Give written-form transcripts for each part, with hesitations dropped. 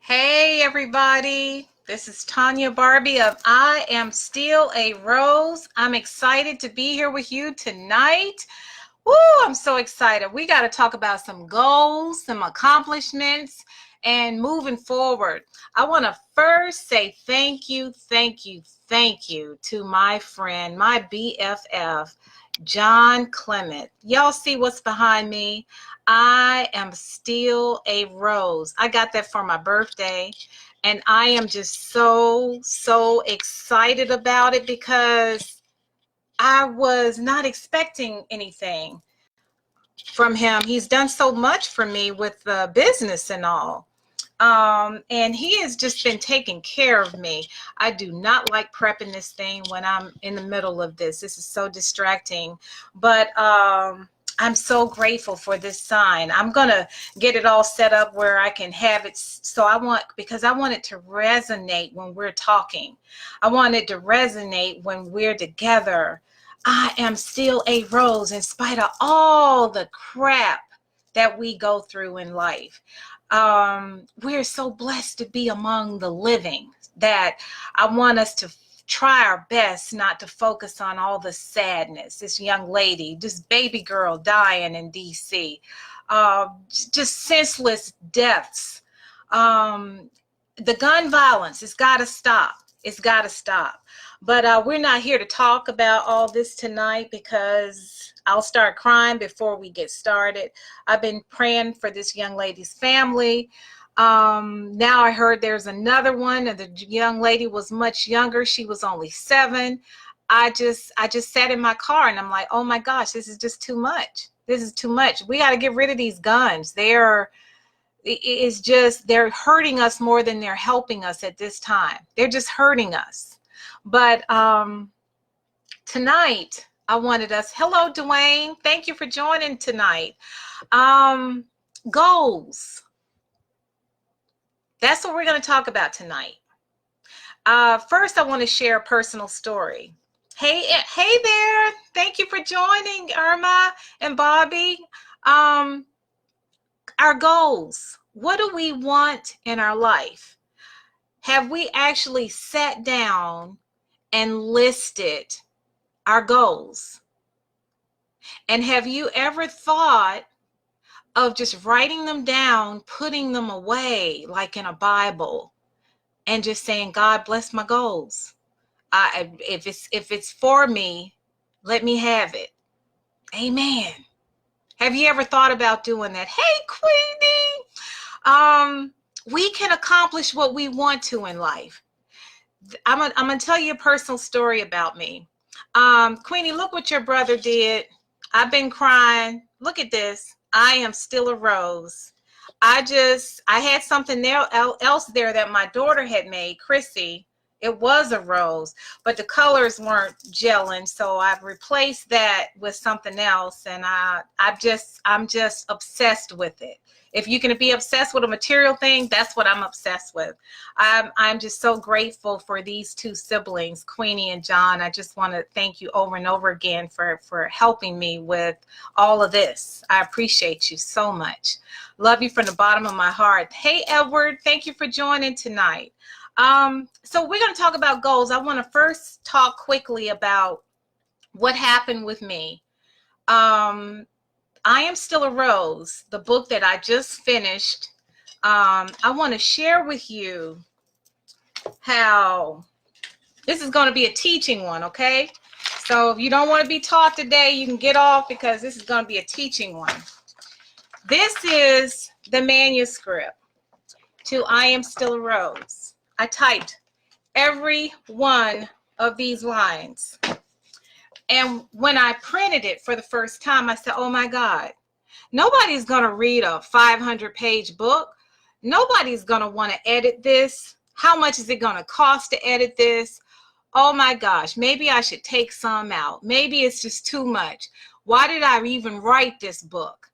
Hey everybody, this is Tanya Barbie of I Am Still a Rose. I'm excited to be here with you tonight. Woo, I'm so excited. We got to talk about some goals, some accomplishments, and moving forward. I want to first say thank you to my friend, my BFF, John Clement. Y'all see what's behind me? I am still a rose. I got that for my birthday, and I am just so excited about it because I was not expecting anything from him. He's done so much for me with the business and all. And he has just been taking care of me. I do not like prepping this thing when I'm in the middle of this. This is so distracting. But I'm so grateful for this sign. I'm going to get it all set up where I can have it. Because I want it to resonate when we're talking. I want it to resonate when we're together. I am still a rose in spite of all the crap that we go through in life. We're so blessed to be among the living that I want us to try our best not to focus on all the sadness. This young lady, this baby girl dying in DC, just senseless deaths. The gun violence, it's got to stop. It's got to stop. But we're not here to talk about all this tonight because I'll start crying before we get started. I've been praying for this young lady's family. Now I heard there's another one, and the young lady was much younger. She was only 7. I just sat in my car and I'm like, oh my gosh, this is just too much. This is too much. We got to get rid of these guns. They're hurting us more than they're helping us at this time. They're just hurting us. But tonight, I wanted us, hello, Dwayne. Thank you for joining tonight. Goals. That's what we're going to talk about tonight. First, I want to share a personal story. Hey there. Thank you for joining, Irma and Bobby. Our goals. What do we want in our life? Have we actually sat down and listed our goals? And have you ever thought of just writing them down, putting them away like in a Bible, and just saying, God bless my goals. If it's for me, let me have it. Amen. Have you ever thought about doing that? Hey, Queenie. We can accomplish what we want to in life. I'm gonna tell you a personal story about me. Queenie, look what your brother did. I've been crying. Look at this. I am still a rose. I had something else there that my daughter had made, Chrissy. It was a rose, but the colors weren't gelling, so I've replaced that with something else, and I'm just obsessed with it. If you can be obsessed with a material thing, that's what I'm obsessed with. I'm just so grateful for these 2 siblings, Queenie and John. I just want to thank you over and over again for helping me with all of this. I appreciate you so much. Love you from the bottom of my heart. Hey, Edward, thank you for joining tonight. So we're going to talk about goals. I want to first talk quickly about what happened with me. I Am Still a Rose, the book that I just finished. I want to share with you how this is going to be a teaching one, okay? So if you don't want to be taught today, you can get off because this is going to be a teaching one. This is the manuscript to I Am Still a Rose. I typed every one of these lines. And when I printed it for the first time, I said, oh my God, nobody's going to read a 500-page book. Nobody's going to want to edit this. How much is it going to cost to edit this? Oh my gosh, maybe I should take some out. Maybe it's just too much. Why did I even write this book?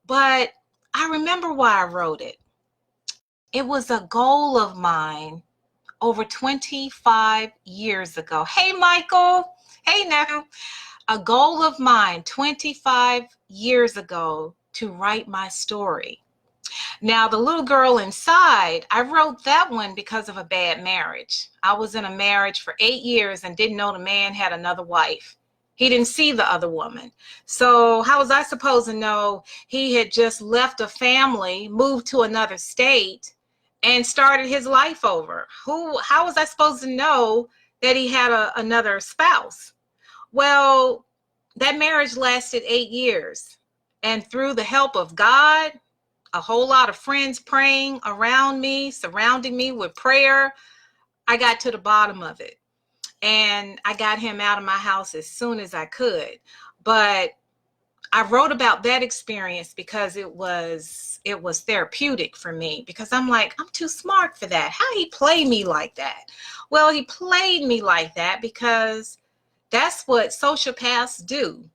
But I remember why I wrote it. It was a goal of mine over 25 years ago. Hey, Michael. Hey, nephew. A goal of mine 25 years ago to write my story. Now, the little girl inside, I wrote that one because of a bad marriage. I was in a marriage for 8 years and didn't know the man had another wife. He didn't see the other woman. So how was I supposed to know he had just left a family, moved to another state, and started his life over? How was I supposed to know that he had another spouse? Well, that marriage lasted 8 years. And through the help of God, a whole lot of friends praying around me, surrounding me with prayer, I got to the bottom of it. And I got him out of my house as soon as I could. But I wrote about that experience because it was therapeutic for me, because I'm like, I'm too smart for that. How he play me like that? Well, he played me like that because that's what sociopaths do.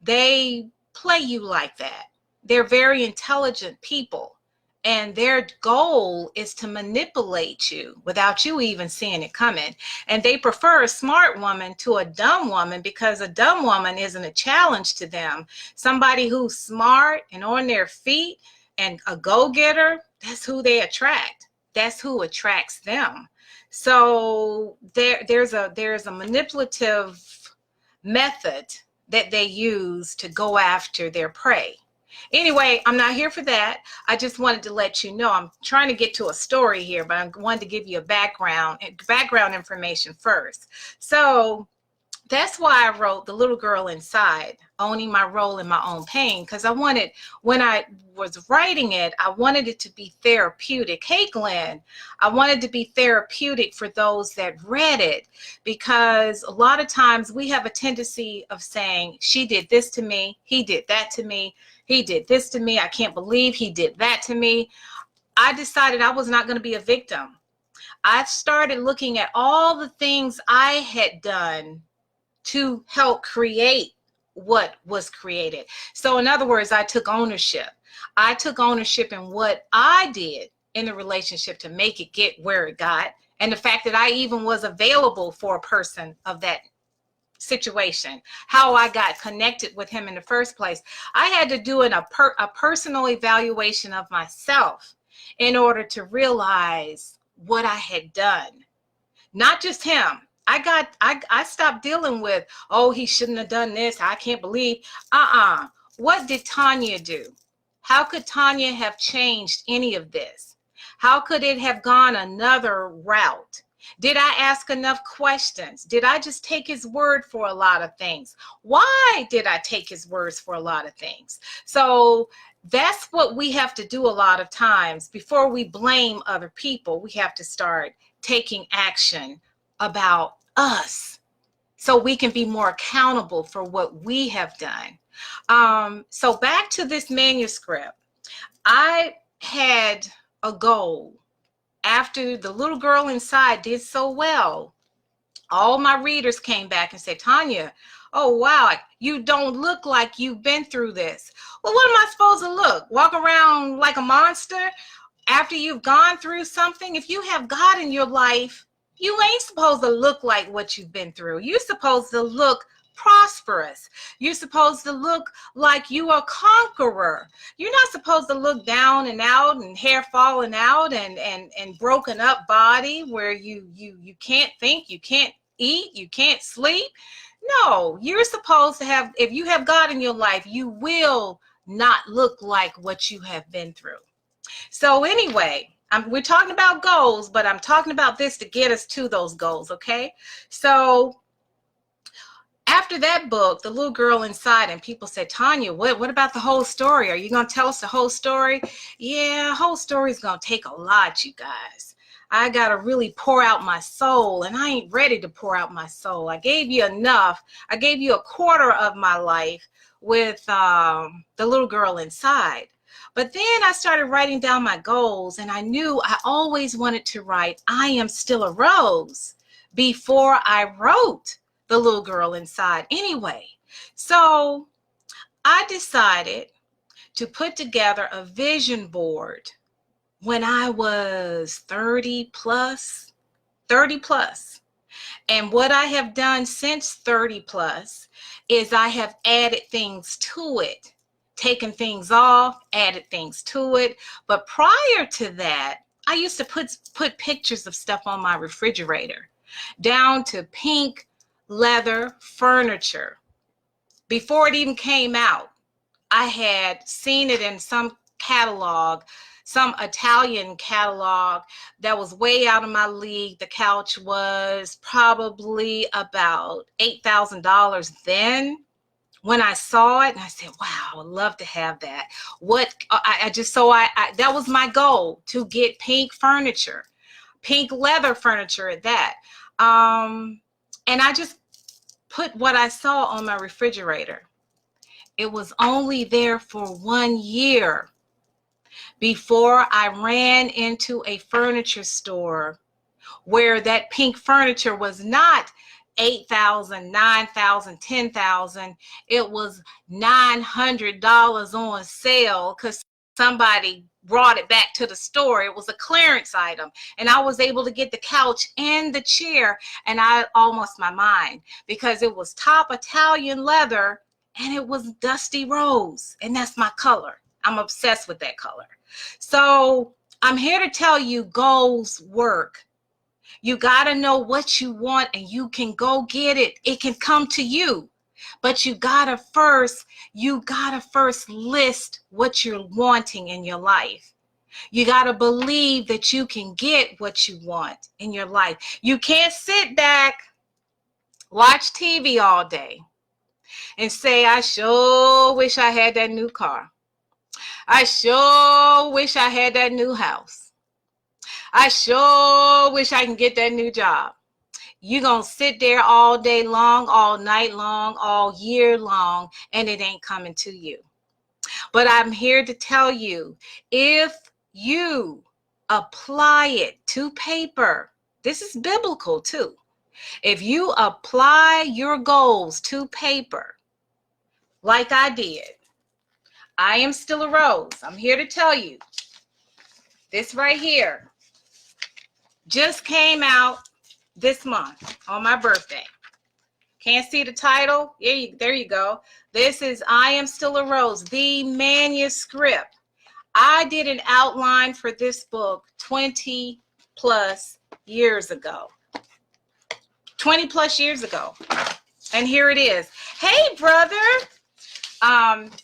They play you like that. They're very intelligent people, and their goal is to manipulate you without you even seeing it coming. And they prefer a smart woman to a dumb woman, because a dumb woman isn't a challenge to them. Somebody who's smart and on their feet and a go-getter, that's who they attract. That's who attracts them. So there's a manipulative method that they use to go after their prey. Anyway, I'm not here for that. I just wanted to let you know. I'm trying to get to a story here, but I wanted to give you a background information first. So that's why I wrote The Little Girl Inside, owning my role in my own pain, because I wanted, when I was writing it, I wanted it to be therapeutic. Hey, Glenn, I wanted to be therapeutic for those that read it, because a lot of times we have a tendency of saying, she did this to me, he did that to me, he did this to me, I can't believe he did that to me. I decided I was not going to be a victim. I started looking at all the things I had done to help create what was created. So in other words, I took ownership. I took ownership in what I did in the relationship to make it get where it got, and the fact that I even was available for a person of that situation, how I got connected with him in the first place. I had to do a personal evaluation of myself in order to realize what I had done. Not just him. I stopped dealing with, oh, he shouldn't have done this, I can't believe. What did Tanya do? How could Tanya have changed any of this? How could it have gone another route? Did I ask enough questions? Did I just take his word for a lot of things? Why did I take his words for a lot of things? So that's what we have to do a lot of times. Before we blame other people, we have to start taking action about us, so we can be more accountable for what we have done. So back to this manuscript. I had a goal. After The Little Girl Inside did so well, all my readers came back and said, Tanya, oh wow, you don't look like you've been through this. Well, what am I supposed to look? Walk around like a monster after you've gone through something? If you have God in your life, you ain't supposed to look like what you've been through. You're supposed to look prosperous. You're supposed to look like you are a conqueror. You're not supposed to look down and out and hair falling out and broken up body where you can't think, you can't eat, you can't sleep. No, you're supposed to have, if you have God in your life, you will not look like what you have been through. So anyway, we're talking about goals, but I'm talking about this to get us to those goals, okay? So after that book, The Little Girl Inside, and people said, Tanya, what about the whole story? Are you going to tell us the whole story? Yeah, whole story is going to take a lot, you guys. I got to really pour out my soul, and I ain't ready to pour out my soul. I gave you enough. I gave you a quarter of my life with The Little Girl Inside. But then I started writing down my goals, and I knew I always wanted to write, I am still a rose, before I wrote The Little Girl Inside anyway. So I decided to put together a vision board when I was 30 plus. And what I have done since 30 plus is I have added things to it taken things off, added things to it. But prior to that, I used to put pictures of stuff on my refrigerator, down to pink leather furniture. Before it even came out, I had seen it in some catalog, some Italian catalog that was way out of my league. The couch was probably about $8,000 then. When I saw it, and I said, wow, I would love to have that. That was my goal, to get pink furniture, pink leather furniture at that. And I just put what I saw on my refrigerator. It was only there for 1 year before I ran into a furniture store where that pink furniture was not $8,000, $9,000, $10,000. It was $900 on sale because somebody brought it back to the store. It was a clearance item, and I was able to get the couch and the chair, and I almost my mind, because it was top Italian leather and it was dusty rose, and that's my color. I'm obsessed with that color. So I'm here to tell you, goals work. You got to know what you want, and you can go get it. It can come to you. But you gotta first list what you're wanting in your life. You gotta believe that you can get what you want in your life. You can't sit back, watch TV all day, and say, I sure wish I had that new car. I sure wish I had that new house. I sure wish I can get that new job. You're going to sit there all day long, all night long, all year long, and it ain't coming to you. But I'm here to tell you, if you apply it to paper, this is biblical too. If you apply your goals to paper, like I did, I am still a rose. I'm here to tell you, this right here just came out this month on my birthday. Can't see the title? There you go. This is I Am Still a Rose, the manuscript. I did an outline for this book 20 plus years ago. 20 plus years ago. And here it is. Hey, brother.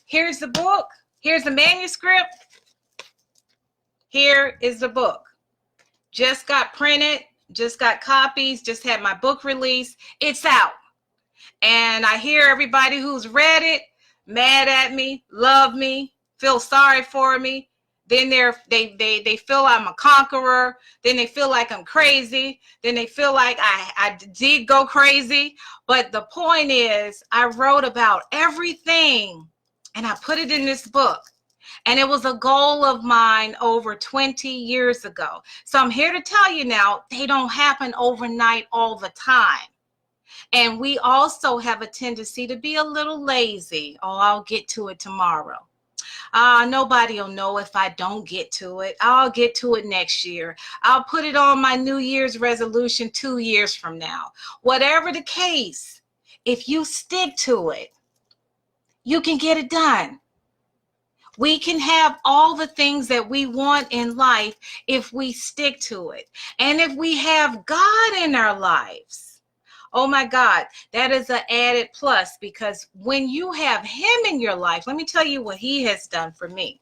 Here's the book. Here's the manuscript. Here is the book. Just got printed. Just got copies, just had my book release. It's out. And I hear everybody who's read it mad at me, love me, feel sorry for me. Then they feel I'm a conqueror. Then they feel like I'm crazy. Then they feel like I did go crazy. But the point is, I wrote about everything and I put it in this book. And it was a goal of mine over 20 years ago. So I'm here to tell you now, they don't happen overnight all the time. And we also have a tendency to be a little lazy. Oh, I'll get to it tomorrow. Nobody will know if I don't get to it. I'll get to it next year. I'll put it on my New Year's resolution 2 years from now. Whatever the case, if you stick to it, you can get it done. We can have all the things that we want in life if we stick to it. And if we have God in our lives, oh my God, that is an added plus, because when you have him in your life, let me tell you what he has done for me.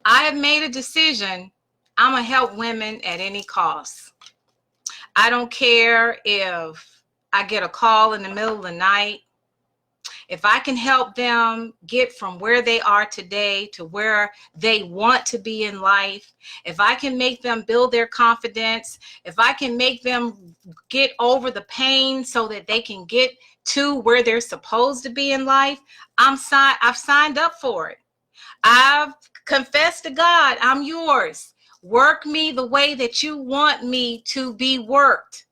I have made a decision. I'm going to help women at any cost. I don't care if I get a call in the middle of the night. If I can help them get from where they are today to where they want to be in life, if I can make them build their confidence, if I can make them get over the pain so that they can get to where they're supposed to be in life, I've signed up for it. I've confessed to God, I'm yours. Work me the way that you want me to be worked.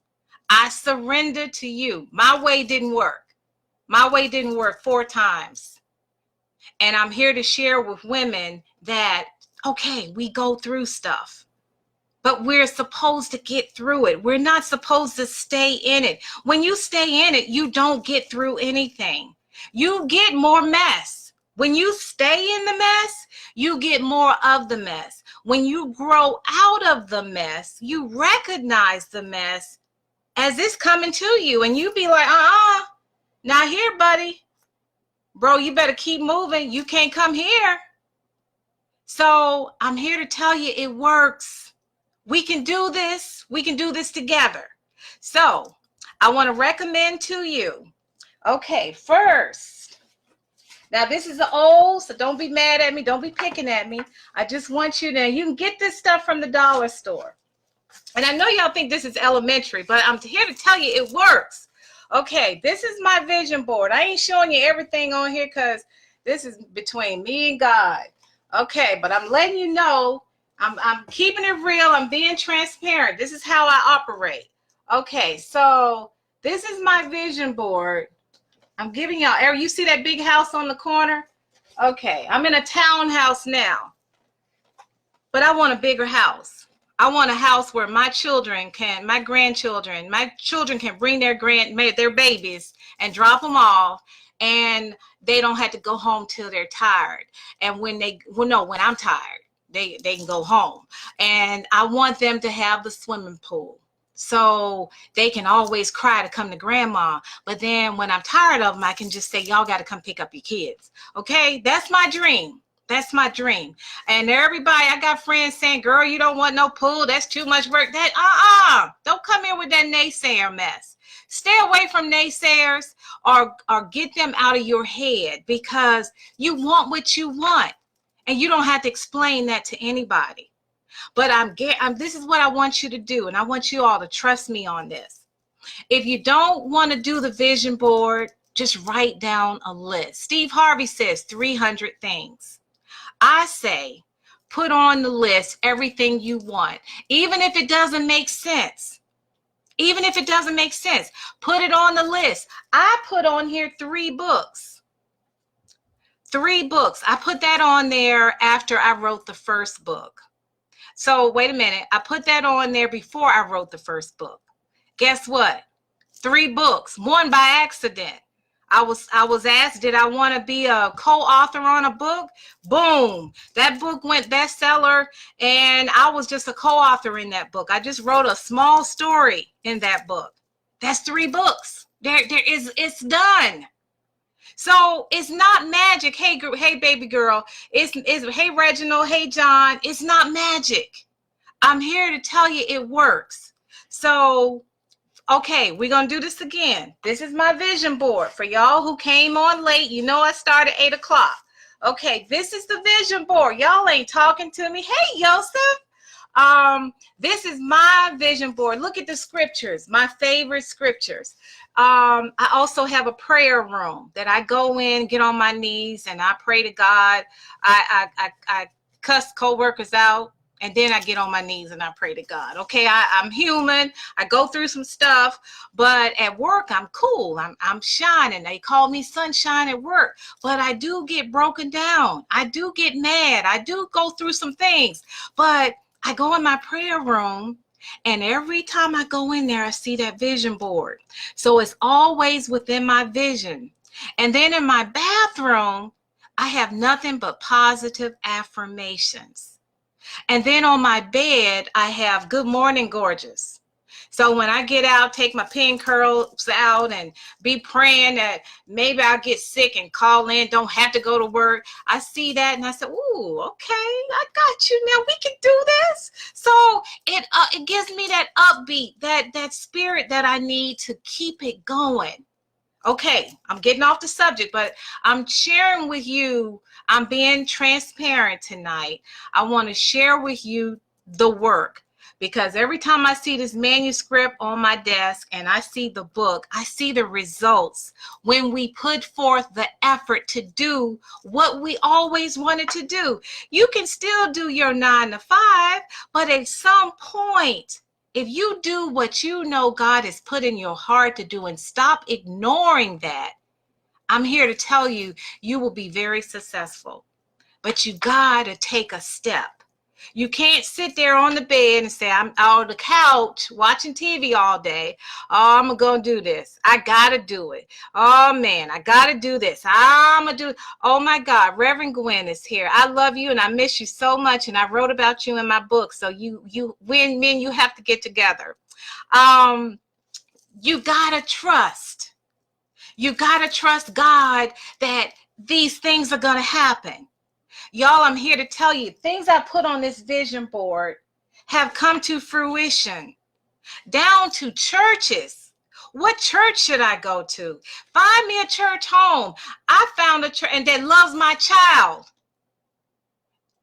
I surrender to you. My way didn't work. My way didn't work 4 times. And I'm here to share with women that, okay, we go through stuff, but we're supposed to get through it. We're not supposed to stay in it. When you stay in it, you don't get through anything. You get more mess. When you stay in the mess, you get more of the mess. When you grow out of the mess, you recognize the mess as it's coming to you. And you be like, not here, buddy. Bro, you better keep moving. You can't come here. So I'm here to tell you it works. We can do this. We can do this together. So I want to recommend to you. Okay, first, now this is old, so don't be mad at me. Don't be picking at me. I just want you to, you can get this stuff from the dollar store. And I know y'all think this is elementary, but I'm here to tell you it works. Okay, this is my vision board. I ain't showing you everything on here because this is between me and God. Okay, but I'm letting you know, I'm keeping it real. I'm being transparent. This is how I operate. Okay, so this is my vision board. I'm giving y'all, you see that big house on the corner? Okay, I'm in a townhouse now, but I want a bigger house. I want a house where my children can, my grandchildren, my children can bring their babies and drop them off, and they don't have to go home till they're tired. And when when I'm tired, they can go home. And I want them to have the swimming pool, so they can always cry to come to grandma. But then when I'm tired of them, I can just say, y'all got to come pick up your kids. Okay, that's my dream. That's my dream. And everybody, I got friends saying, girl, you don't want no pool. That's too much work. Don't come in with that naysayer mess. Stay away from naysayers, or get them out of your head, because you want what you want. And you don't have to explain that to anybody. But this is what I want you to do. And I want you all to trust me on this. If you don't want to do the vision board, just write down a list. Steve Harvey says 300 things. I say, put on the list everything you want, even if it doesn't make sense. Even if it doesn't make sense, put it on the list. I put on here 3 books. 3 books. I put that on there after I wrote the first book. So wait a minute. I put that on there before I wrote the first book. Guess what? 3 books, one by accident. I was asked, did I want to be a co-author on a book? Boom. That book went bestseller, and I was just a co-author in that book. I just wrote a small story in that book. That's 3 books. It's done. So it's not magic. Hey, baby girl. It's hey, Reginald. Hey, John. It's not magic. I'm here to tell you it works. So, okay, we're going to do this again. This is my vision board. For y'all who came on late, you know I started at 8 o'clock. Okay, this is the vision board. Y'all ain't talking to me. Hey, Yosef. This is my vision board. Look at the scriptures, my favorite scriptures. I also have a prayer room that I go in, get on my knees, and I pray to God. I cuss coworkers out, and then I get on my knees and I pray to God. Okay, I'm human. I go through some stuff, but at work, I'm cool. I'm shining. They call me sunshine at work, but I do get broken down. I do get mad. I do go through some things, but I go in my prayer room, and every time I go in there, I see that vision board. So it's always within my vision. And then in my bathroom, I have nothing but positive affirmations. And then on my bed, I have good morning, gorgeous. So when I get out, take my pin curls out and be praying that maybe I'll get sick and call in, don't have to go to work. I see that and I say, ooh, okay, I got you. Now we can do this. So it gives me that upbeat, that spirit that I need to keep it going. Okay, I'm getting off the subject, but I'm sharing with you. I'm being transparent tonight. I want to share with you the work, because every time I see this manuscript on my desk and I see the book, I see the results when we put forth the effort to do what we always wanted to do. You can still do your 9 to 5, but at some point, if you do what you know God has put in your heart to do and stop ignoring that, I'm here to tell you, you will be very successful. But you got to take a step. You can't sit there on the bed and say, I'm on the couch watching TV all day. Oh, I'm going to do this. I got to do it. Oh, man, I got to do this. I'm going to do it. Oh, my God, Reverend Gwen is here. I love you and I miss you so much. And I wrote about you in my book. So when men, you have to get together. You got to trust. You got to trust God that these things are going to happen. Y'all, I'm here to tell you, things I put on this vision board have come to fruition, down to churches. What church should I go to? Find me a church home. I found a church and that loves my child.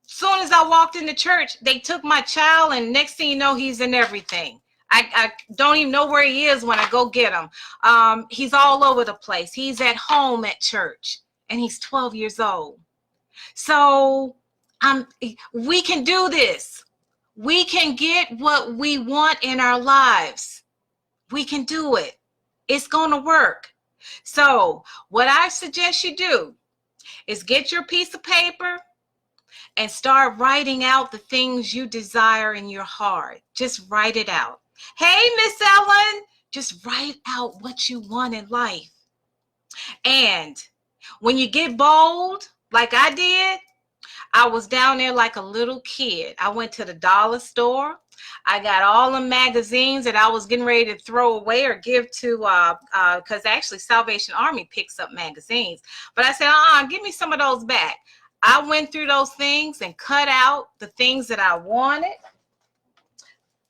Soon as I walked in the church, they took my child, and next thing you know, he's in everything. I don't even know where he is when I go get him. He's all over the place. He's at home at church, and he's 12 years old. So we can do this. We can get what we want in our lives. We can do it. It's going to work. So what I suggest you do is get your piece of paper and start writing out the things you desire in your heart. Just write it out. Hey, Miss Ellen, just write out what you want in life. And when you get bold, like I did, I was down there like a little kid. I went to the dollar store. I got all the magazines that I was getting ready to throw away or give to, because actually Salvation Army picks up magazines. But I said, give me some of those back. I went through those things and cut out the things that I wanted.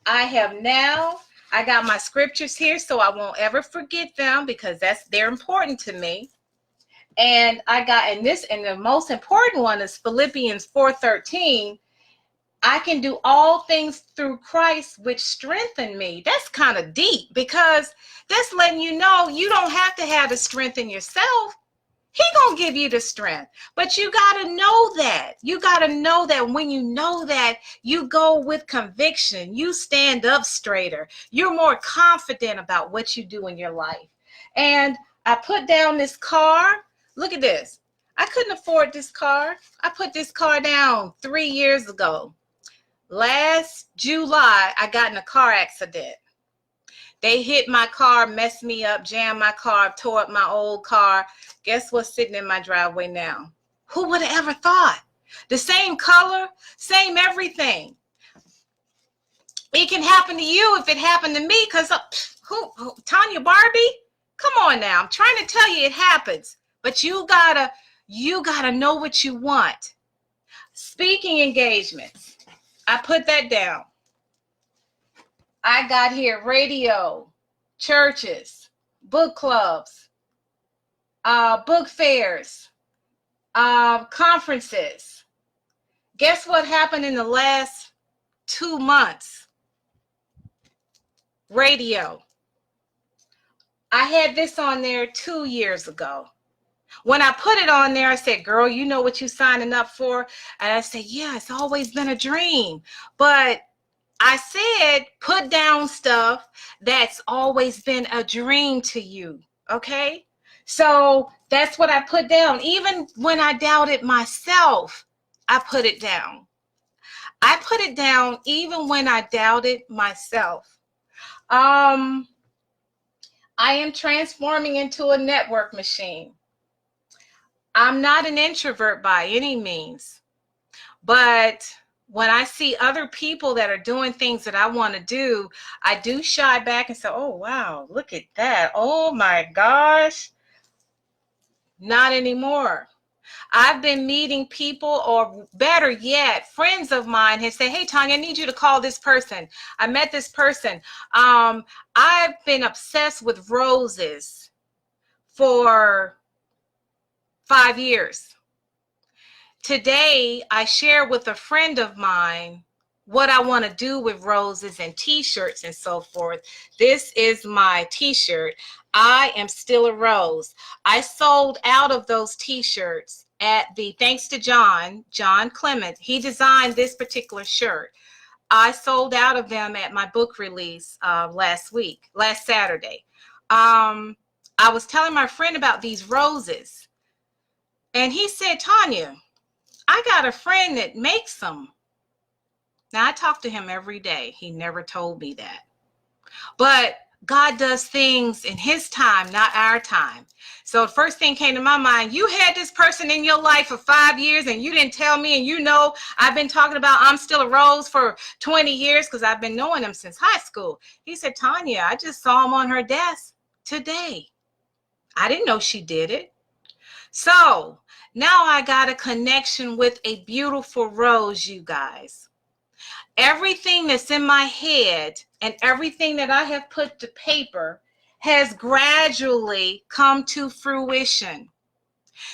I got my scriptures here so I won't ever forget them because they're important to me. And and the most important one is Philippians 4:13. I can do all things through Christ, which strengthen me. That's kind of deep because that's letting you know you don't have to have the strength in yourself. He gonna give you the strength, but you gotta know that. You gotta know that when you know that, you go with conviction. You stand up straighter. You're more confident about what you do in your life. And I put down this car. Look at this. I couldn't afford this car. I put this car down 3 years ago. Last July, I got in a car accident. They hit my car, messed me up, jammed my car, tore up my old car. Guess what's sitting in my driveway now? Who would have ever thought? The same color, same everything. It can happen to you if it happened to me because Tanya Barbie? Come on now. I'm trying to tell you it happens. But you gotta know what you want. Speaking engagements. I put that down. I got here radio, churches, book clubs, book fairs, conferences. Guess what happened in the last 2 months? Radio. I had this on there 2 years ago. When I put it on there, I said, girl, you know what you're signing up for? And I said, yeah, it's always been a dream. But I said, put down stuff that's always been a dream to you, okay? So that's what I put down. Even when I doubted myself, I put it down. I put it down even when I doubted myself. I am transforming into a network machine. I'm not an introvert by any means, but when I see other people that are doing things that I want to do, I do shy back and say, oh, wow, look at that. Oh, my gosh. Not anymore. I've been meeting people, or better yet, friends of mine have said, hey, Tanya, I need you to call this person. I met this person. I've been obsessed with roses for 5 years. Today, I share with a friend of mine what I want to do with roses and t-shirts and so forth. This is my t-shirt. I am still a rose. I sold out of those t-shirts thanks to John Clement. He designed this particular shirt. I sold out of them at my book release last Saturday. I was telling my friend about these roses, and he said, Tanya, I got a friend that makes them. Now, I talk to him every day. He never told me that. But God does things in his time, not our time. So the first thing came to my mind, you had this person in your life for 5 years and you didn't tell me, and you know I've been talking about I'm Still a Rose for 20 years because I've been knowing him since high school. He said, Tanya, I just saw him on her desk today. I didn't know she did it. So now I got a connection with a beautiful rose, you guys. Everything that's in my head and everything that I have put to paper has gradually come to fruition.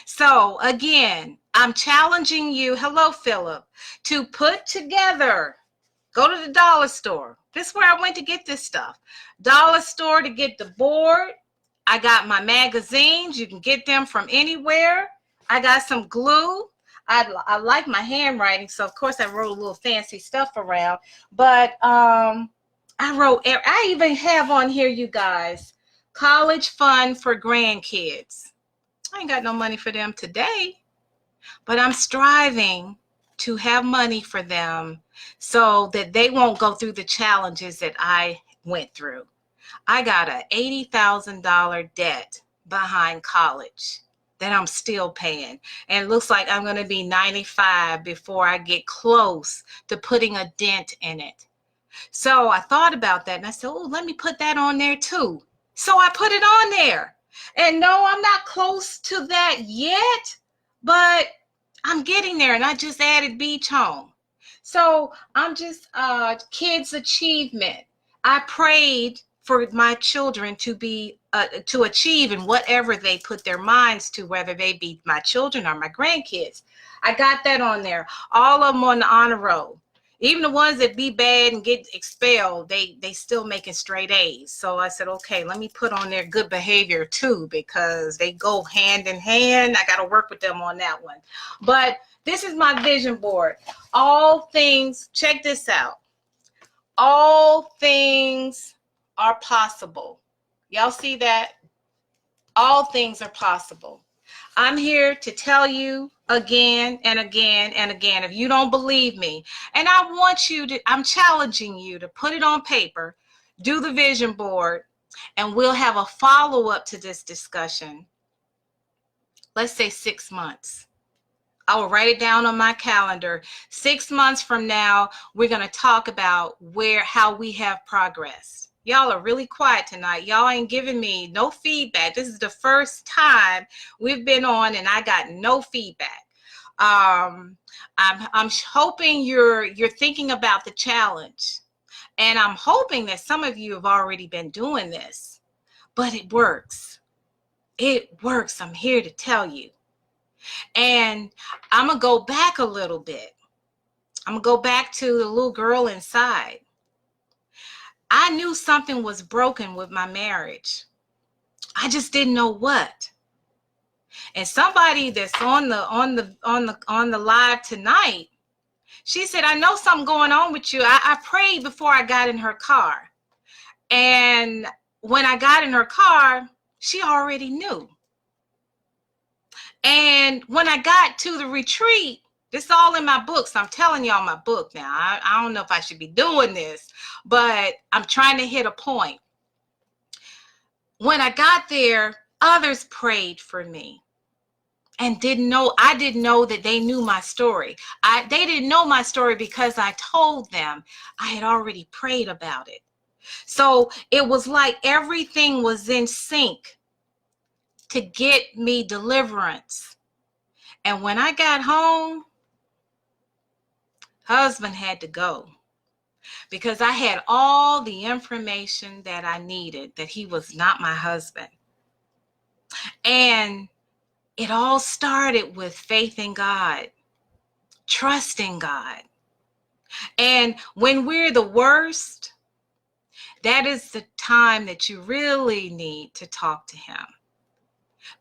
So again, I'm challenging you, hello, Philip, to put together, go to the dollar store. This is where I went to get this stuff. Dollar store to get the board. I got my magazines. You can get them from anywhere. I got some glue. I like my handwriting, so of course I wrote a little fancy stuff around. But I even have on here, you guys, college fund for grandkids. I ain't got no money for them today, but I'm striving to have money for them so that they won't go through the challenges that I went through. I got a $80,000 debt behind college that I'm still paying. And it looks like I'm going to be 95 before I get close to putting a dent in it. So I thought about that and I said, oh, let me put that on there too. So I put it on there. And no, I'm not close to that yet, but I'm getting there. And I just added beach home. So I'm just kids achievement. I prayed for my children to be to achieve in whatever they put their minds to, whether they be my children or my grandkids. I got that on there. All of them on the honor roll. Even the ones that be bad and get expelled, they still making straight A's. So I said, okay, let me put on their good behavior too, because they go hand in hand. I got to work with them on that one. But this is my vision board. All things, check this out. All things are possible. Y'all see that? All things are possible. I'm here to tell you again and again and again, if you don't believe me, and I'm challenging you to put it on paper, do the vision board, and we'll have a follow-up to this discussion. Let's say 6 months. I will write it down on my calendar. 6 months from now, we're going to talk about how we have progressed. Y'all are really quiet tonight. Y'all ain't giving me no feedback. This is the first time we've been on and I got no feedback. I'm hoping you're thinking about the challenge, and I'm hoping that some of you have already been doing this, but it works. It works. I'm here to tell you. And I'm going to go back a little bit. I'm going to go back to the little girl inside. I knew something was broken with my marriage. I just didn't know what. And somebody that's on the live tonight, she said, I know something going on with you. I prayed before I got in her car. And when I got in her car, she already knew. And when I got to the retreat, this is all in my books. I'm telling y'all my book now. I don't know if I should be doing this, but I'm trying to hit a point. When I got there, others prayed for me and I didn't know that they knew my story. They didn't know my story because I told them I had already prayed about it. So it was like everything was in sync to get me deliverance. And when I got home, husband had to go because I had all the information that I needed, that he was not my husband. And it all started with faith in God, trusting God. And when we're the worst, that is the time that you really need to talk to him,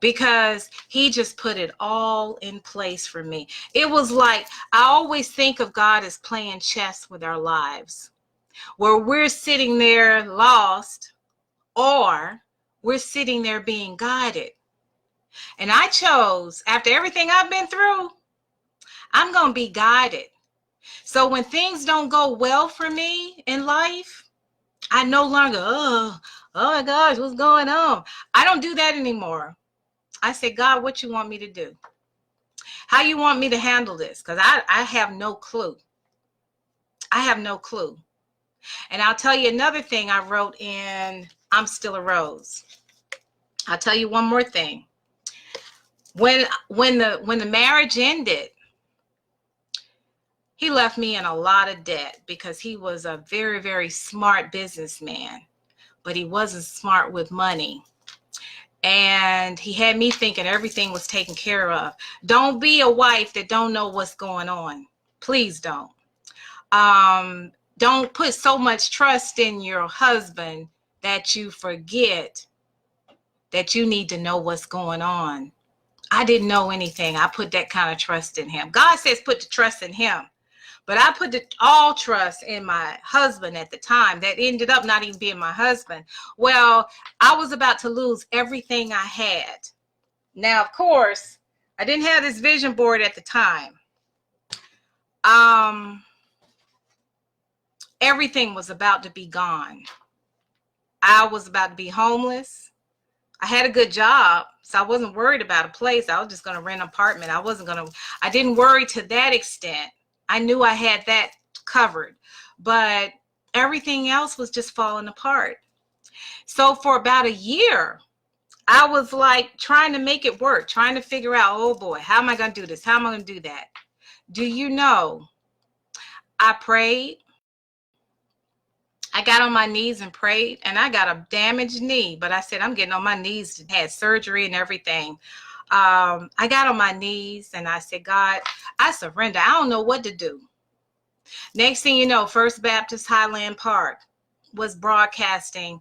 because he just put it all in place for me. It was like, I always think of God as playing chess with our lives, where we're sitting there lost or we're sitting there being guided. And I chose, after everything I've been through, I'm going to be guided. So when things don't go well for me in life, I no longer, oh my gosh, what's going on? I don't do that anymore. I say, God, what you want me to do? How you want me to handle this? Because I have no clue. I have no clue. And I'll tell you another thing I wrote in I'm Still a Rose. I'll tell you one more thing. When the marriage ended, he left me in a lot of debt because he was a very, very smart businessman, but he wasn't smart with money. And he had me thinking everything was taken care of. Don't be a wife that don't know what's going on. Please don't. Don't put so much trust in your husband that you forget that you need to know what's going on. I didn't know anything. I put that kind of trust in him. God says put the trust in him. But I put all trust in my husband at the time. That ended up not even being my husband. Well, I was about to lose everything I had. Now, of course, I didn't have this vision board at the time. Everything was about to be gone. I was about to be homeless. I had a good job, so I wasn't worried about a place. I was just going to rent an apartment. I didn't worry to that extent. I knew I had that covered, but everything else was just falling apart. So for about a year, I was like trying to make it work, trying to figure out, oh boy, how am I going to do this? How am I going to do that? Do you know, I prayed. I got on my knees and prayed, and I got a damaged knee, but I said, I'm getting on my knees. Had surgery and everything. I got on my knees and I said, God, I surrender. I don't know what to do. Next thing you know, First Baptist Highland Park was broadcasting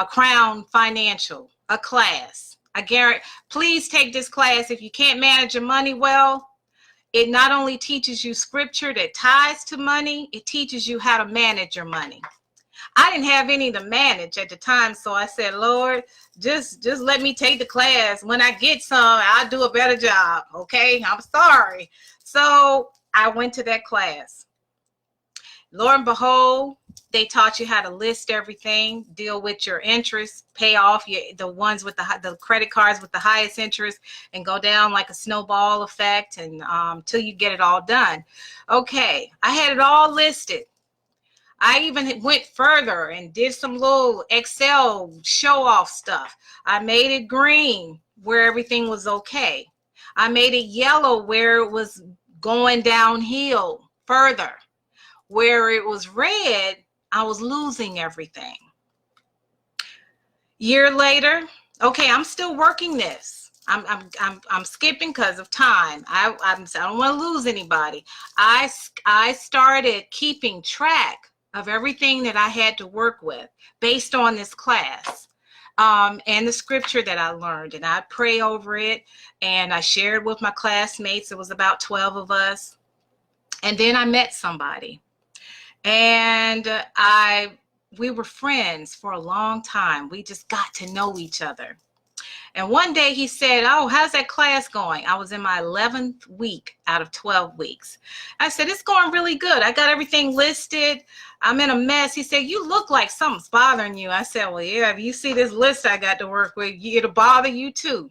Crown Financial, a class. I guarantee, please take this class. If you can't manage your money well, it not only teaches you scripture that ties to money, it teaches you how to manage your money. I didn't have any to manage at the time, so I said, Lord, just let me take the class. When I get some, I'll do a better job, okay? I'm sorry. So I went to that class. Lo and behold, they taught you how to list everything, deal with your interest, pay off the ones with the credit cards with the highest interest, and go down like a snowball effect and till you get it all done. Okay, I had it all listed. I even went further and did some little Excel show-off stuff. I made it green where everything was okay. I made it yellow where it was going downhill further. Where it was red, I was losing everything. Year later, okay, I'm still working this. I'm skipping because of time. I don't want to lose anybody. I started keeping track of everything that I had to work with based on this class and the scripture that I learned. And I pray over it and I shared with my classmates. It was about 12 of us. And then I met somebody. And we were friends for a long time. We just got to know each other. And one day he said, oh, how's that class going? I was in my 11th week out of 12 weeks. I said, it's going really good. I got everything listed. I'm in a mess. He said, you look like something's bothering you. I said, well, yeah, if you see this list I got to work with, it'll bother you too.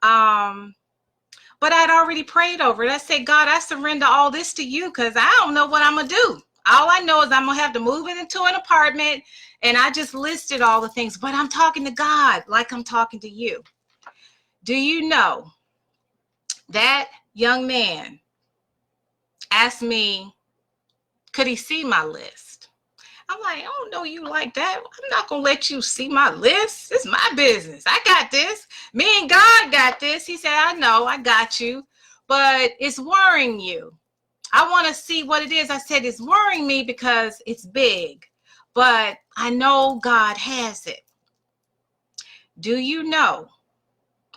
But I'd already prayed over it. I said, God, I surrender all this to you because I don't know what I'm going to do. All I know is I'm going to have to move it into an apartment. And I just listed all the things, but I'm talking to God like I'm talking to you. Do you know that young man asked me, could he see my list? I'm like, I don't know you like that. I'm not going to let you see my list. It's my business. I got this. Me and God got this. He said, I know, I got you, but it's worrying you. I want to see what it is. I said, it's worrying me because it's big, but I know God has it. Do you know?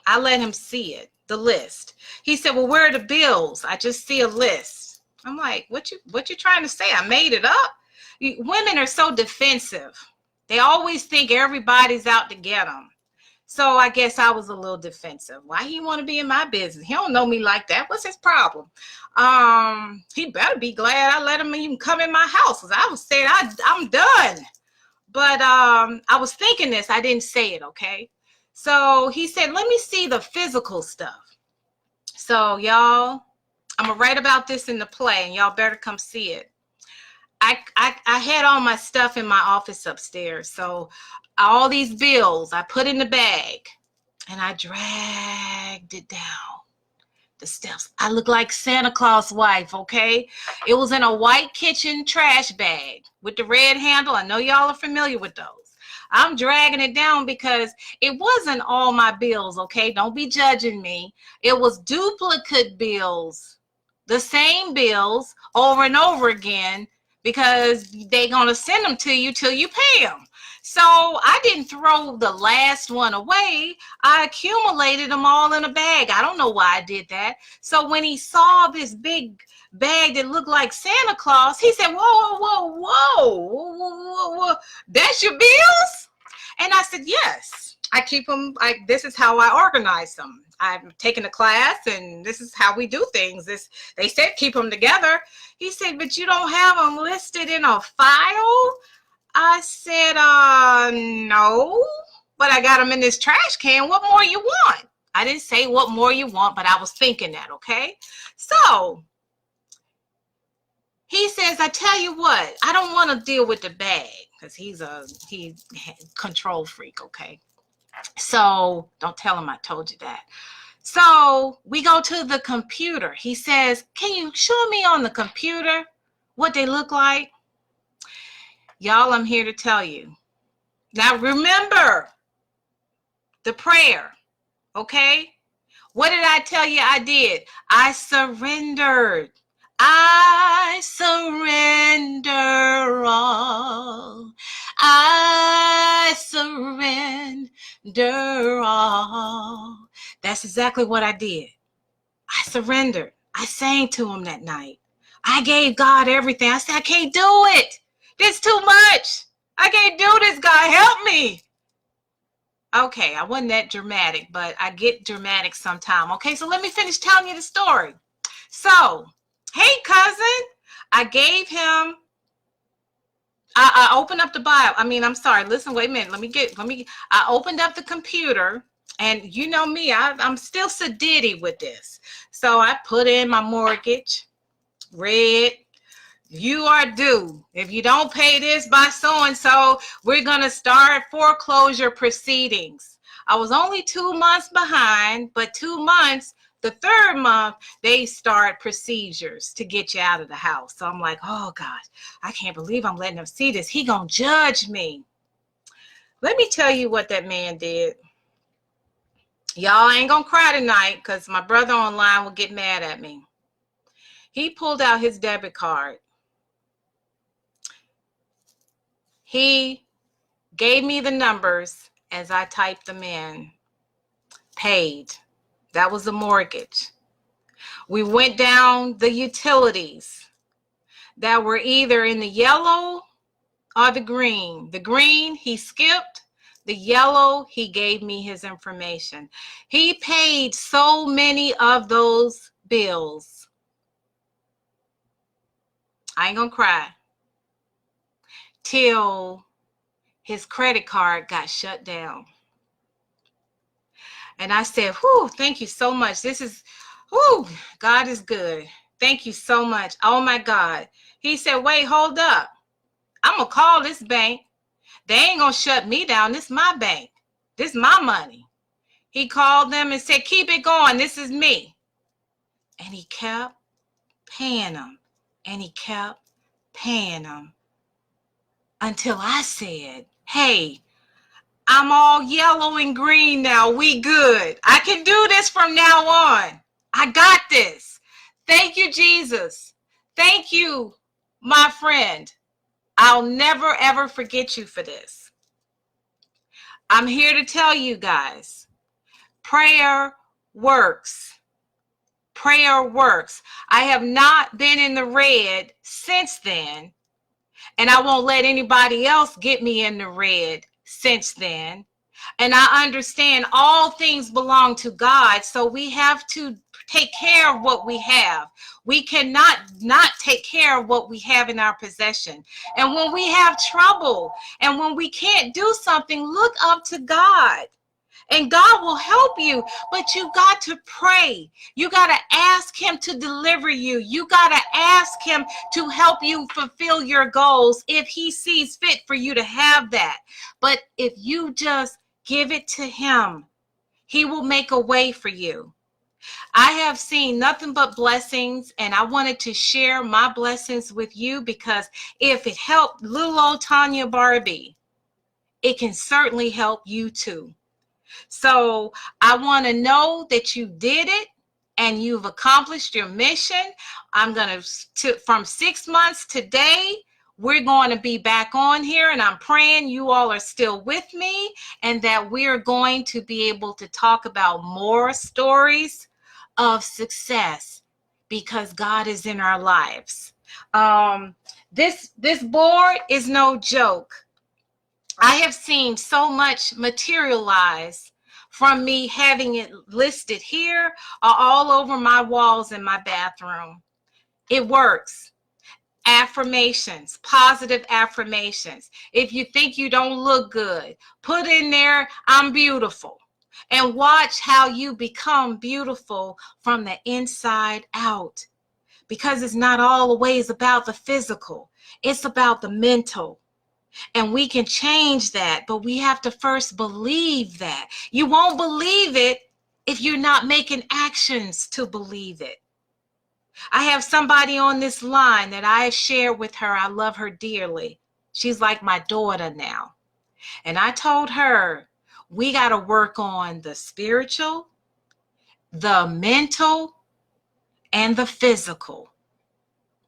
I let him see it, the list. He said, well, where are the bills? I just see a list. I'm like, what you trying to say? I made it up? Women are so defensive. They always think everybody's out to get them. So I guess I was a little defensive. Why he want to be in my business? He don't know me like that. What's his problem? He better be glad I let him even come in my house, because I was saying I'm done. But I was thinking this. I didn't say it, okay? So he said, let me see the physical stuff. So y'all, I'm going to write about this in the play, and y'all better come see it. I had all my stuff in my office upstairs. So all these bills I put in the bag, and I dragged it down the steps. I look like Santa Claus wife, okay? It was in a white kitchen trash bag with the red handle. I know y'all are familiar with those. I'm dragging it down because it wasn't all my bills, okay? Don't be judging me. It was duplicate bills, the same bills over and over again, because they're going to send them to you till you pay them. So I didn't throw the last one away. I accumulated them all in a bag. I don't know why I did that. So when he saw this big bag that looked like Santa Claus, he said, whoa, whoa, whoa, whoa, whoa, whoa. That's your bills? And I said, yes. I keep them. This is how I organize them. I've taken a class, and this is how we do things. They said keep them together. He said, but you don't have them listed in a file? I said, no, but I got them in this trash can. What more you want? I didn't say what more you want, but I was thinking that, okay? So he says, I tell you what, I don't want to deal with the bag, because he's control freak, okay? So don't tell him I told you that. So we go to the computer. He says, can you show me on the computer what they look like? Y'all, I'm here to tell you. Now remember the prayer, okay? What did I tell you I did? I surrendered. I surrender all. I surrender all. That's exactly what I did. I surrendered. I sang to him that night. I gave God everything. I said, I can't do it. This is too much. I can't do this, God. Help me. Okay, I wasn't that dramatic, but I get dramatic sometime. Okay, so let me finish telling you the story. So, hey, cousin, I gave him, I opened up the Bible. I'm sorry. Listen, wait a minute. I opened up the computer, and you know me, I'm still sedity with this. So I put in my mortgage, read, you are due. If you don't pay this by so-and-so, we're going to start foreclosure proceedings. I was only 2 months behind, but 2 months, the third month, they start procedures to get you out of the house. So I'm like, oh gosh, I can't believe I'm letting him see this. He going to judge me. Let me tell you what that man did. Y'all ain't going to cry tonight, because my brother online will get mad at me. He pulled out his debit card. He gave me the numbers as I typed them in. Paid. That was the mortgage. We went down the utilities that were either in the yellow or the green. The green, he skipped. The yellow, he gave me his information. He paid so many of those bills. I ain't gonna cry. Till his credit card got shut down. And I said, whew, thank you so much. Whew, God is good. Thank you so much. Oh my God. He said, wait, hold up. I'm going to call this bank. They ain't going to shut me down. This is my bank. This is my money. He called them and said, keep it going. This is me. And he kept paying them. And he kept paying them until I said, hey, I'm all yellow and green now. We good. I can do this from now on. I got this. Thank you, Jesus. Thank you, my friend. I'll never, ever forget you for this. I'm here to tell you guys, prayer works. Prayer works. I have not been in the red since then, and I won't let anybody else get me in the red since then. And I understand all things belong to God. So we have to take care of what we have. We cannot not take care of what we have in our possession. And when we have trouble and when we can't do something, look up to God. And God will help you, but you got to pray. You got to ask him to deliver you. You got to ask him to help you fulfill your goals if he sees fit for you to have that. But if you just give it to him, he will make a way for you. I have seen nothing but blessings, and I wanted to share my blessings with you because if it helped little old Tanya Barbie, it can certainly help you too. So I want to know that you did it and you've accomplished your mission. I'm going to, from 6 months today, we're going to be back on here, and I'm praying you all are still with me and that we're going to be able to talk about more stories of success because God is in our lives. This board is no joke. I have seen so much materialize from me having it listed here or all over my walls in my bathroom. It works. Affirmations, positive affirmations. If you think you don't look good, put in there, I'm beautiful. And watch how you become beautiful from the inside out. Because it's not always about the physical. It's about the mental. And we can change that, but we have to first believe that. You won't believe it if you're not making actions to believe it. I have somebody on this line that I shared with her. I love her dearly. She's like my daughter now. And I told her, we got to work on the spiritual, the mental, and the physical.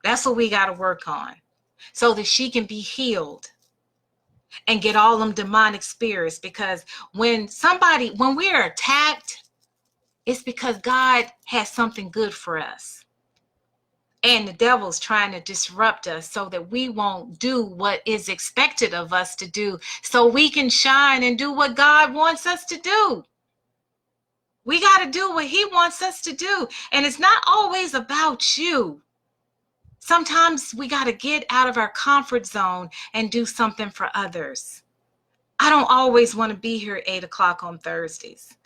That's what we got to work on so that she can be healed and get all them demonic spirits. Because when we're attacked, it's because God has something good for us. And the devil's trying to disrupt us so that we won't do what is expected of us to do so we can shine and do what God wants us to do. We got to do what he wants us to do. And it's not always about you. Sometimes we got to get out of our comfort zone and do something for others. I don't always want to be here at 8 o'clock on Thursdays.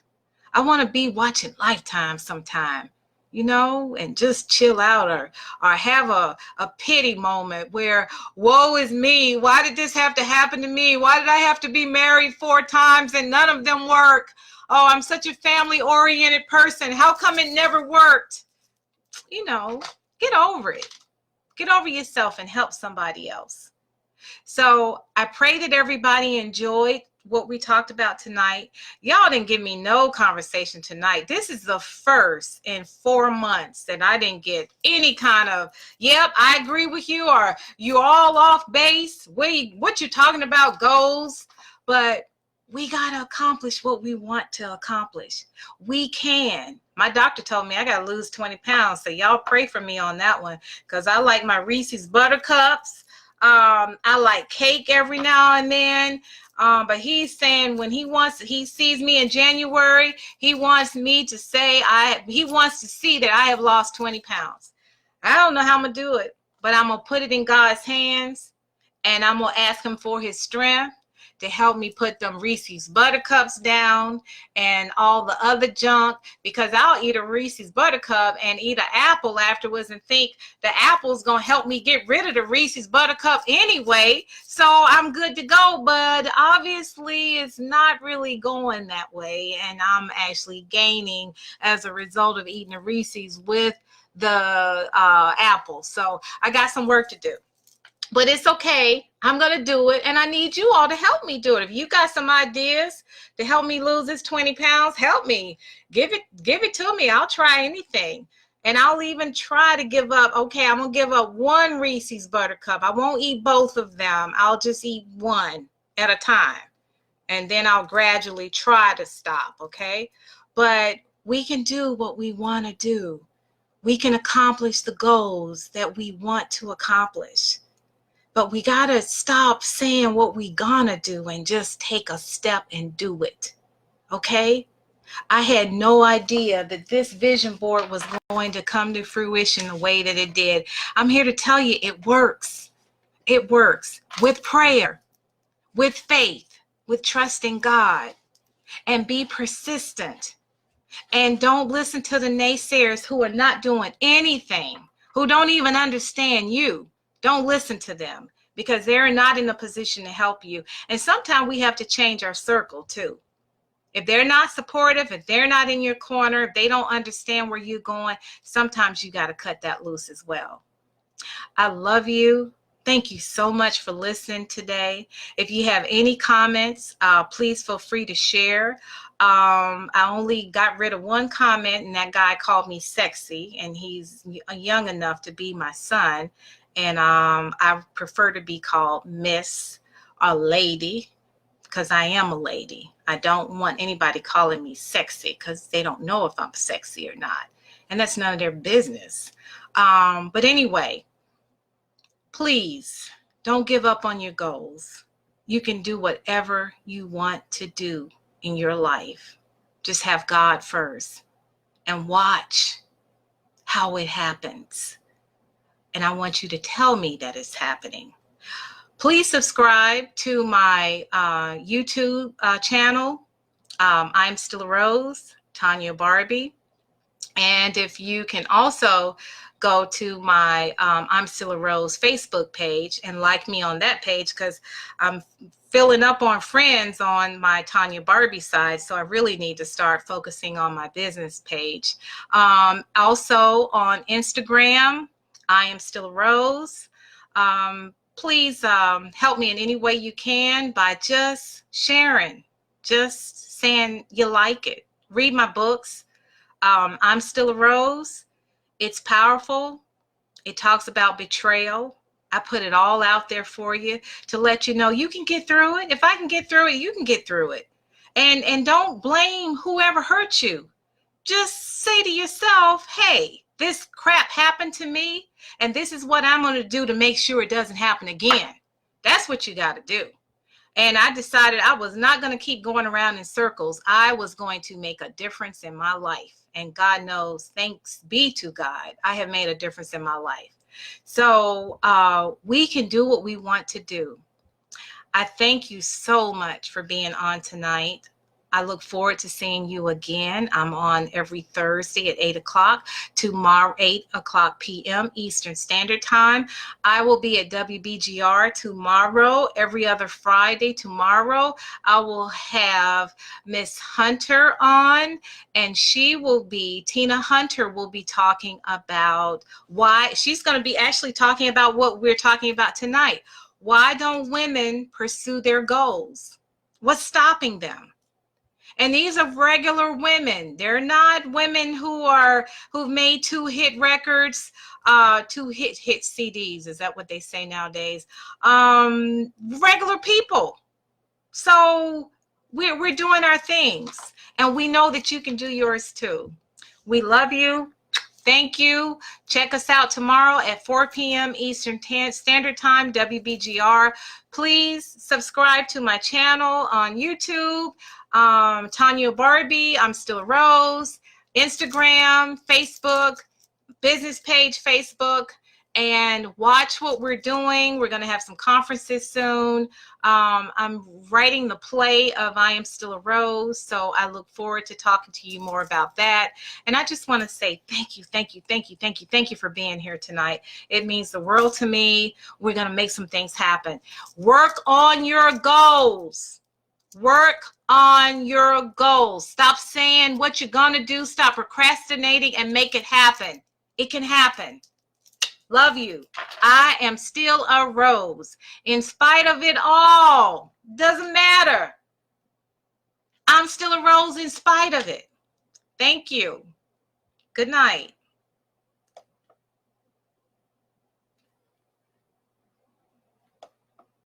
I want to be watching Lifetime sometime, and just chill out or have a pity moment where, woe is me. Why did this have to happen to me? Why did I have to be married 4 times and none of them work? Oh, I'm such a family-oriented person. How come it never worked? Get over it. Get over yourself and help somebody else. So I pray that everybody enjoyed what we talked about tonight. Y'all didn't give me no conversation tonight. This is the first in 4 months that I didn't get any kind of, yep, I agree with you, or you all off base. What you talking about goals? But we got to accomplish what we want to accomplish. We can. My doctor told me I got to lose 20 pounds. So y'all pray for me on that one, because I like my Reese's Buttercups. I like cake every now and then. But he's saying when he sees me in January, he wants me to say he wants to see that I have lost 20 pounds. I don't know how I'm going to do it, but I'm going to put it in God's hands, and I'm going to ask him for his strength to help me put them Reese's Buttercups down and all the other junk, because I'll eat a Reese's Buttercup and eat an apple afterwards and think the apple's going to help me get rid of the Reese's Buttercup anyway, so I'm good to go. But obviously it's not really going that way, and I'm actually gaining as a result of eating a Reese's with the apple. So I got some work to do. But it's okay. I'm going to do it. And I need you all to help me do it. If you got some ideas to help me lose this 20 pounds, help me. Give it to me. I'll try anything. And I'll even try to give up. Okay, I'm going to give up 1 Reese's Buttercup. I won't eat both of them. I'll just eat 1 at a time. And then I'll gradually try to stop, okay? But we can do what we want to do. We can accomplish the goals that we want to accomplish. But we got to stop saying what we gonna do and just take a step and do it. Okay? I had no idea that this vision board was going to come to fruition the way that it did. I'm here to tell you it works. It works with prayer, with faith, with trusting God, and be persistent. And don't listen to the naysayers who are not doing anything, who don't even understand you. Don't listen to them because they're not in a position to help you. And sometimes we have to change our circle too. If they're not supportive, if they're not in your corner, if they don't understand where you're going, sometimes you got to cut that loose as well. I love you. Thank you so much for listening today. If you have any comments, please feel free to share. I only got rid of one comment, and that guy called me sexy, and he's young enough to be my son. And I prefer to be called Miss or Lady because I am a lady. I don't want anybody calling me sexy because they don't know if I'm sexy or not. And that's none of their business. But anyway, please don't give up on your goals. You can do whatever you want to do in your life. Just have God first and watch how it happens. And I want you to tell me that it's happening. Please subscribe to my YouTube channel. I'm Still a Rose, Tanya Barbie. And if you can also go to my I'm Still a Rose Facebook page and like me on that page, because I'm filling up on friends on my Tanya Barbie side. So I really need to start focusing on my business page. Also on Instagram, I Am Still a Rose. Please help me in any way you can by just sharing, just saying you like it. Read my books. I'm Still a Rose. It's powerful. It talks about betrayal. I put it all out there for you to let you know you can get through it. If I can get through it, you can get through it. And don't blame whoever hurt you. Just say to yourself, hey, this crap happened to me, and this is what I'm going to do to make sure it doesn't happen again. That's what you got to do. And I decided I was not going to keep going around in circles. I was going to make a difference in my life. And God knows, thanks be to God, I have made a difference in my life. So we can do what we want to do. I thank you so much for being on tonight. I look forward to seeing you again. I'm on every Thursday at 8 o'clock, tomorrow, 8 o'clock p.m. Eastern Standard Time. I will be at WBGR tomorrow, every other Friday. Tomorrow, I will have Miss Hunter on, and Tina Hunter will be talking about why, she's going to be actually talking about what we're talking about tonight. Why don't women pursue their goals? What's stopping them? And these are regular women. They're not women who've made 2 hit records, 2 hit CDs. Is that what they say nowadays? Regular people. So we're doing our things, and we know that you can do yours too. We love you. Thank you. Check us out tomorrow at 4 p.m. Eastern Standard Time, WBGR. Please subscribe to my channel on YouTube, Tanya Barbie, I'm Still a Rose, Instagram, Facebook, business page, Facebook, and watch what we're doing. We're going to have some conferences soon. I'm writing the play of I Am Still a Rose, so I look forward to talking to you more about that. And I just want to say thank you, thank you, thank you, thank you, thank you for being here tonight. It means the world to me. We're going to make some things happen. Work on your goals. Work on your goals. Stop saying what you're going to do. Stop procrastinating and make it happen. It can happen. Love you. I am still a rose. In spite of it all, doesn't matter. I'm still a rose in spite of it. Thank you. Good night.